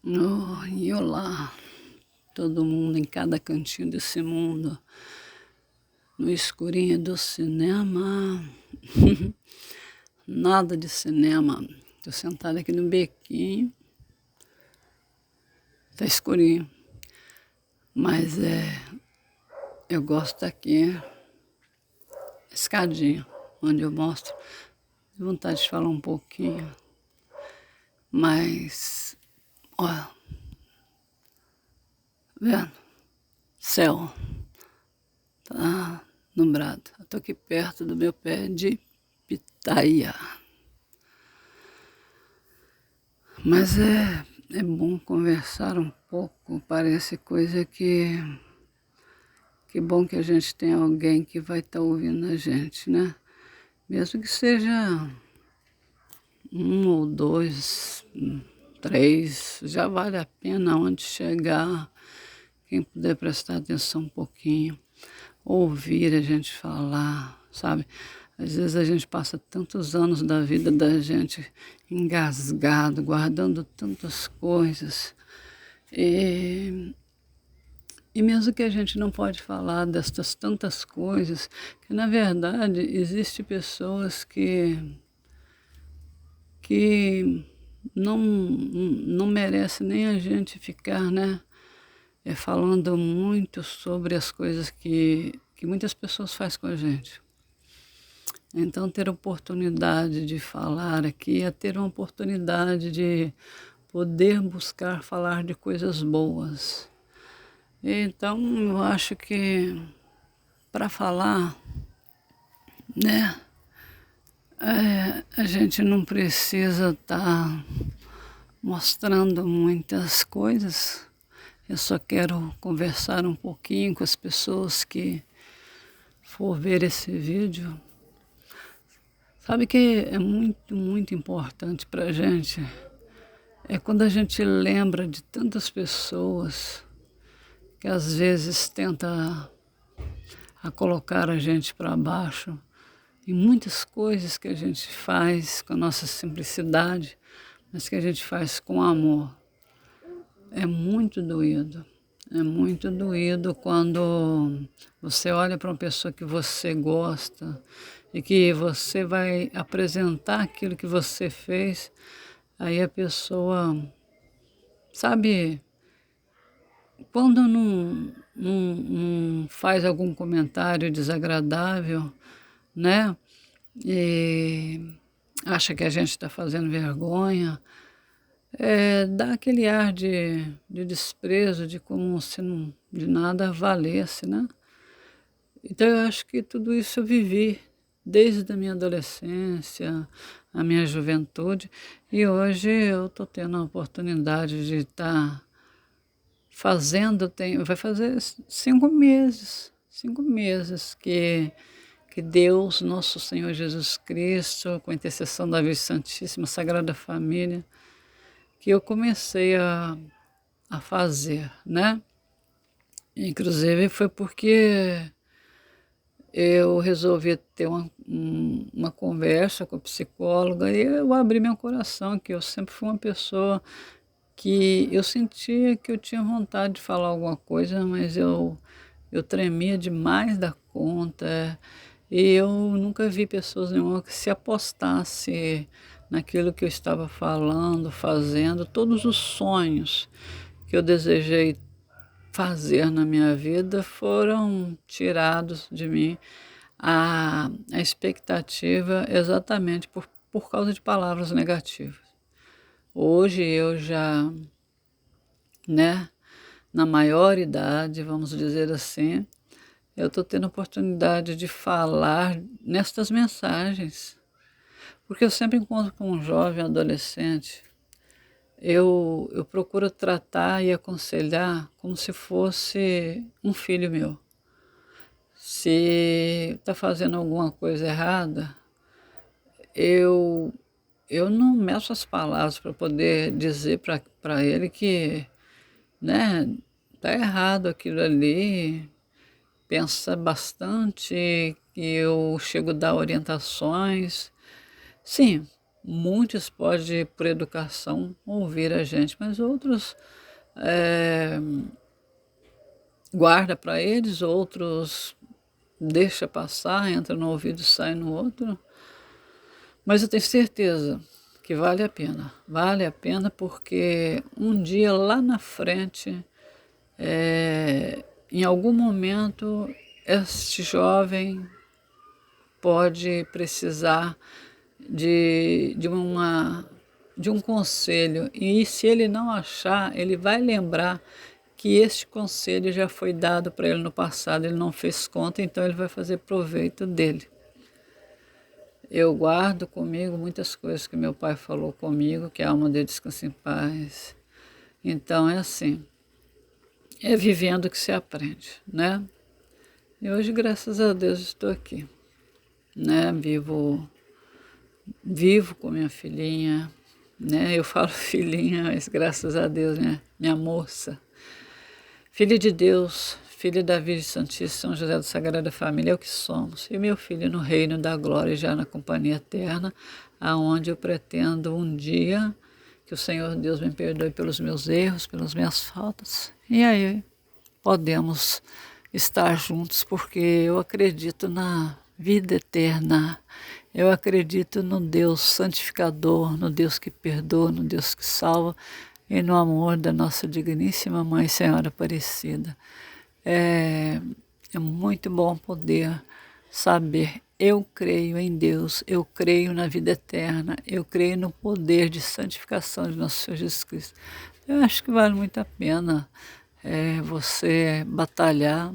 E olá, todo mundo em cada cantinho desse mundo, no escurinho do cinema. Nada de cinema. Tô sentada aqui no bequinho, tá escurinho, mas eu gosto daqui, escadinha, onde eu mostro. Tenho vontade de falar um pouquinho, mas, olha, vendo? Céu, tá nublado. Eu tô aqui perto do meu pé de pitaia. Mas é bom conversar um pouco, parece coisa que bom que a gente tem alguém que vai estar ouvindo a gente, né? Mesmo que seja um ou dois, três, já vale a pena onde chegar, quem puder prestar atenção um pouquinho, ouvir a gente falar, sabe? Às vezes a gente passa tantos anos da vida da gente engasgado, guardando tantas coisas. E mesmo que a gente não pode falar destas tantas coisas, que na verdade existem pessoas que não merece nem a gente ficar, né, falando muito sobre as coisas que muitas pessoas fazem com a gente. Então, ter a oportunidade de falar aqui é ter uma oportunidade de poder buscar falar de coisas boas. Então, eu acho que para falar, né, a gente não precisa estar mostrando muitas coisas. Eu só quero conversar um pouquinho com as pessoas que for ver esse vídeo. Sabe que é muito, muito importante para a gente? É quando a gente lembra de tantas pessoas que às vezes tenta a colocar a gente para baixo em muitas coisas que a gente faz com a nossa simplicidade, mas que a gente faz com amor. É muito doído. É muito doído quando você olha para uma pessoa que você gosta e que você vai apresentar aquilo que você fez, aí a pessoa, sabe, quando não faz algum comentário desagradável, né? E acha que a gente está fazendo vergonha, dá aquele ar de desprezo, de como se não, de nada valesse, né? Então eu acho que tudo isso eu vivi desde a minha adolescência, a minha juventude, e hoje eu estou tendo a oportunidade de estar fazendo, vai fazer 5 meses que Deus, nosso Senhor Jesus Cristo, com a intercessão da Virgem Santíssima, Sagrada Família, que eu comecei a fazer, né? Inclusive foi porque eu resolvi ter uma conversa com a psicóloga e eu abri meu coração, que eu sempre fui uma pessoa que eu sentia que eu tinha vontade de falar alguma coisa, mas eu tremia demais da conta, e eu nunca vi pessoas nenhuma que se apostasse naquilo que eu estava falando, fazendo, todos os sonhos que eu desejei fazer na minha vida foram tirados de mim, a expectativa exatamente por causa de palavras negativas. Hoje eu já, né, na maior idade, vamos dizer assim, eu estou tendo a oportunidade de falar nestas mensagens, porque eu sempre encontro com um jovem adolescente, eu procuro tratar e aconselhar como se fosse um filho meu. Se está fazendo alguma coisa errada, eu, eu não meço as palavras para poder dizer para ele que, né, tá errado aquilo ali, pensa bastante, que eu chego a dar orientações. Sim, muitos podem, por educação, ouvir a gente, mas outros guarda para eles, outros deixa passar, entra no ouvido e sai no outro. Mas eu tenho certeza que vale a pena. Vale a pena porque um dia lá na frente, em algum momento, este jovem pode precisar de um conselho. E se ele não achar, ele vai lembrar que este conselho já foi dado para ele no passado, ele não fez conta, então ele vai fazer proveito dele. Eu guardo comigo muitas coisas que meu pai falou comigo, que a alma dele descansa em paz. Então é assim, é vivendo que se aprende, né? E hoje, graças a Deus, estou aqui, né? Vivo com minha filhinha, né? Eu falo filhinha, mas graças a Deus, né? Minha moça. Filha de Deus, filha da Virgem Santíssima, São José da Sagrada Família, é o que somos. E meu filho no reino da glória, já na companhia eterna, aonde eu pretendo um dia que o Senhor Deus me perdoe pelos meus erros, pelas minhas faltas. E aí podemos estar juntos, porque eu acredito na vida eterna. Eu acredito no Deus santificador, no Deus que perdoa, no Deus que salva e no amor da nossa digníssima Mãe Senhora Aparecida. É muito bom poder saber, eu creio em Deus, eu creio na vida eterna, eu creio no poder de santificação de nosso Senhor Jesus Cristo. Eu acho que vale muito a pena você batalhar.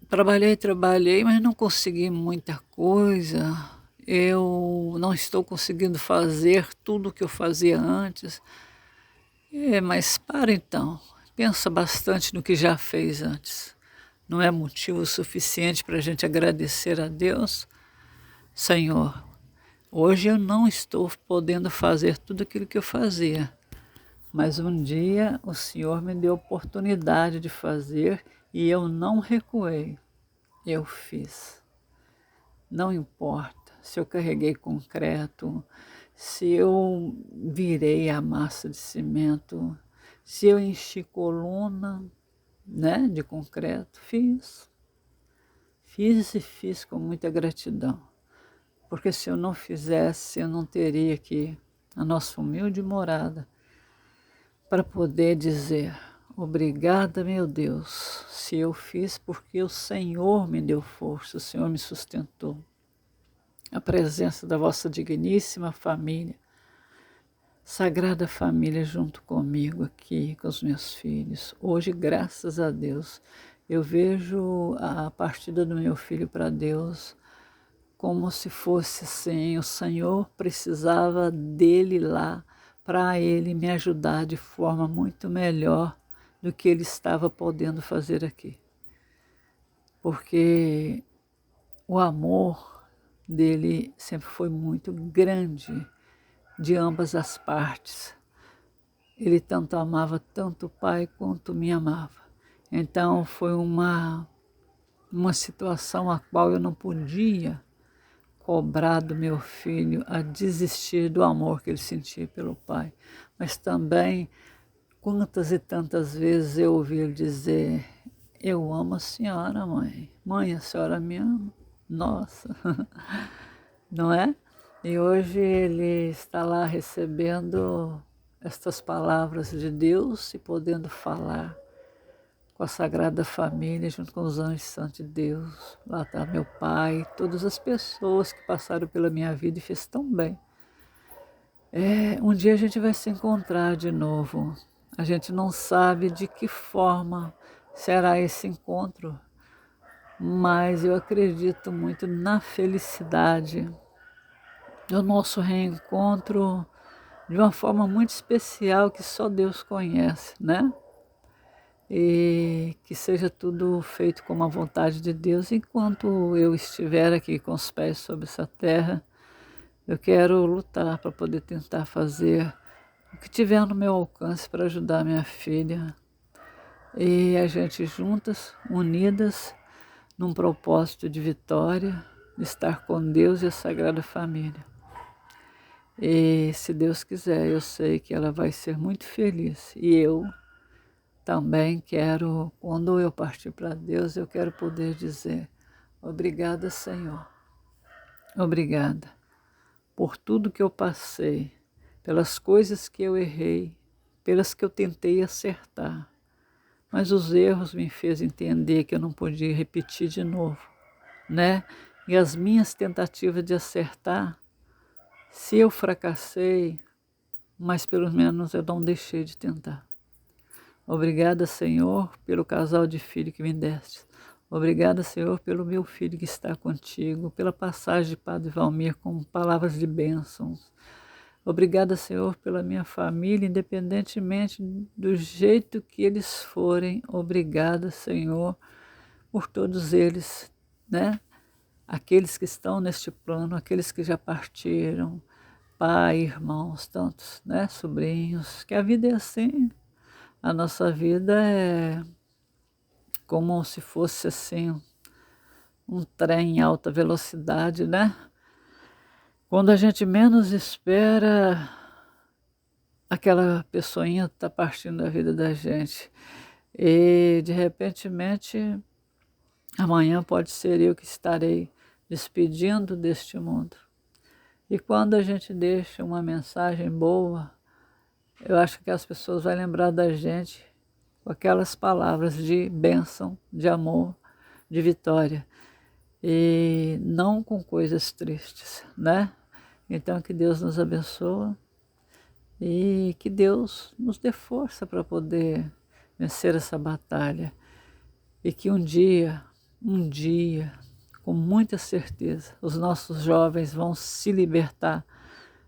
Trabalhei, mas não consegui muita coisa. Eu não estou conseguindo fazer tudo o que eu fazia antes. Mas para então, pensa bastante no que já fez antes. Não é motivo suficiente para a gente agradecer a Deus? Senhor, hoje eu não estou podendo fazer tudo aquilo que eu fazia, mas um dia o Senhor me deu a oportunidade de fazer e eu não recuei, eu fiz. Não importa se eu carreguei concreto, se eu virei a massa de cimento, se eu enchi coluna, né, de concreto, fiz. Fiz e fiz com muita gratidão. Porque se eu não fizesse, eu não teria aqui a nossa humilde morada para poder dizer: obrigada, meu Deus, se eu fiz porque o Senhor me deu força, o Senhor me sustentou. A presença da vossa digníssima família, Sagrada Família junto comigo aqui, com os meus filhos. Hoje, graças a Deus, eu vejo a partida do meu filho para Deus como se fosse assim, o Senhor precisava dele lá para ele me ajudar de forma muito melhor do que ele estava podendo fazer aqui. Porque o amor dele sempre foi muito grande, de ambas as partes. Ele tanto amava tanto o pai quanto me amava. Então foi uma situação a qual eu não podia cobrar do meu filho a desistir do amor que ele sentia pelo pai. Mas também, quantas e tantas vezes eu ouvi ele dizer: eu amo a senhora, mãe. Mãe, a senhora me ama. Nossa, não é? E hoje ele está lá recebendo estas palavras de Deus e podendo falar com a Sagrada Família, junto com os anjos santos de Deus. Lá está meu pai, todas as pessoas que passaram pela minha vida e fez tão bem. Um dia a gente vai se encontrar de novo. A gente não sabe de que forma será esse encontro, mas eu acredito muito na felicidade do nosso reencontro de uma forma muito especial que só Deus conhece, né? E que seja tudo feito com a vontade de Deus. Enquanto eu estiver aqui com os pés sobre essa terra, eu quero lutar para poder tentar fazer o que tiver no meu alcance para ajudar minha filha. E a gente juntas, unidas, num propósito de vitória, de estar com Deus e a Sagrada Família. E se Deus quiser, eu sei que ela vai ser muito feliz. E eu também quero, quando eu partir para Deus, eu quero poder dizer: obrigada, Senhor. Obrigada por tudo que eu passei, pelas coisas que eu errei, pelas que eu tentei acertar. Mas os erros me fez entender que eu não podia repetir de novo, né? E as minhas tentativas de acertar, se eu fracassei, mas pelo menos eu não deixei de tentar. Obrigada, Senhor, pelo casal de filho que me deste. Obrigada, Senhor, pelo meu filho que está contigo, pela passagem de Padre Valmir com palavras de bênçãos. Obrigada, Senhor, pela minha família, independentemente do jeito que eles forem. Obrigada, Senhor, por todos eles, né? Aqueles que estão neste plano, aqueles que já partiram, pai, irmãos, tantos, né? Sobrinhos, que a vida é assim. A nossa vida é como se fosse assim um trem em alta velocidade, né? Quando a gente menos espera, aquela pessoinha está partindo da vida da gente. E de repentemente, amanhã pode ser eu que estarei despedindo deste mundo. E quando a gente deixa uma mensagem boa, eu acho que as pessoas vão lembrar da gente com aquelas palavras de bênção, de amor, de vitória, e não com coisas tristes, né? Então, que Deus nos abençoe e que Deus nos dê força para poder vencer essa batalha e que um dia, com muita certeza, os nossos jovens vão se libertar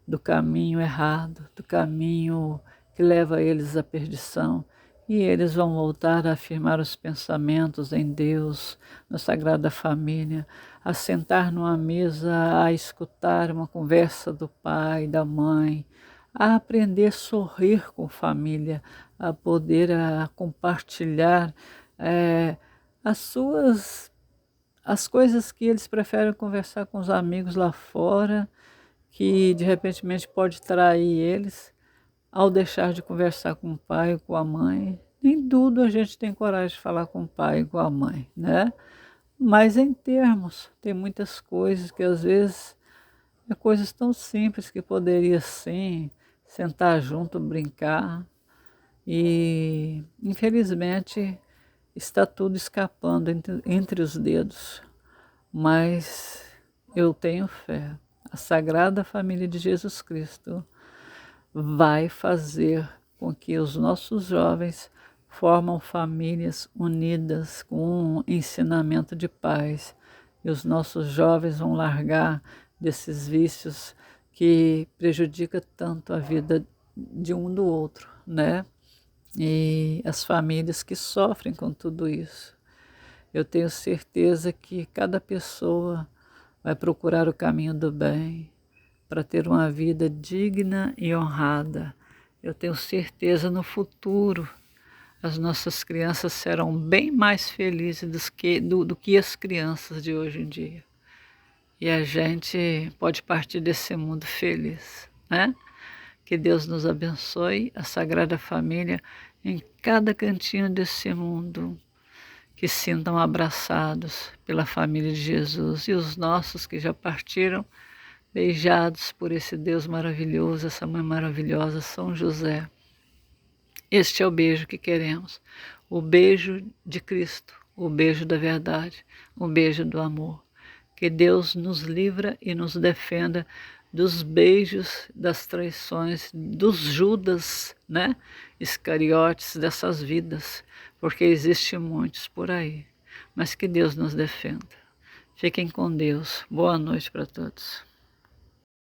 do caminho errado, do caminho que leva eles à perdição, e eles vão voltar a afirmar os pensamentos em Deus, na Sagrada Família, a sentar numa mesa, a escutar uma conversa do pai, da mãe, a aprender a sorrir com família, a poder compartilhar as coisas que eles preferem conversar com os amigos lá fora, que de repente pode trair eles ao deixar de conversar com o pai ou com a mãe. Nem tudo a gente tem coragem de falar com o pai e com a mãe, né? Mas em termos, tem muitas coisas que às vezes é coisas tão simples que poderia sim sentar junto, brincar, e infelizmente está tudo escapando entre os dedos. Mas eu tenho fé. A Sagrada Família de Jesus Cristo vai fazer com que os nossos jovens formam famílias unidas com um ensinamento de paz. E os nossos jovens vão largar desses vícios que prejudicam tanto a vida de um do outro, né? E as famílias que sofrem com tudo isso. Eu tenho certeza que cada pessoa vai procurar o caminho do bem para ter uma vida digna e honrada. Eu tenho certeza no futuro as nossas crianças serão bem mais felizes do que as crianças de hoje em dia. E a gente pode partir desse mundo feliz, né? Que Deus nos abençoe, a Sagrada Família, em cada cantinho desse mundo, que sintam abraçados pela família de Jesus, e os nossos que já partiram, beijados por esse Deus maravilhoso, essa mãe maravilhosa, São José. Este é o beijo que queremos, o beijo de Cristo, o beijo da verdade, o beijo do amor. Que Deus nos livra e nos defenda dos beijos, das traições, dos Judas, né? Iscariotes dessas vidas, porque existem muitos por aí. Mas que Deus nos defenda. Fiquem com Deus. Boa noite para todos.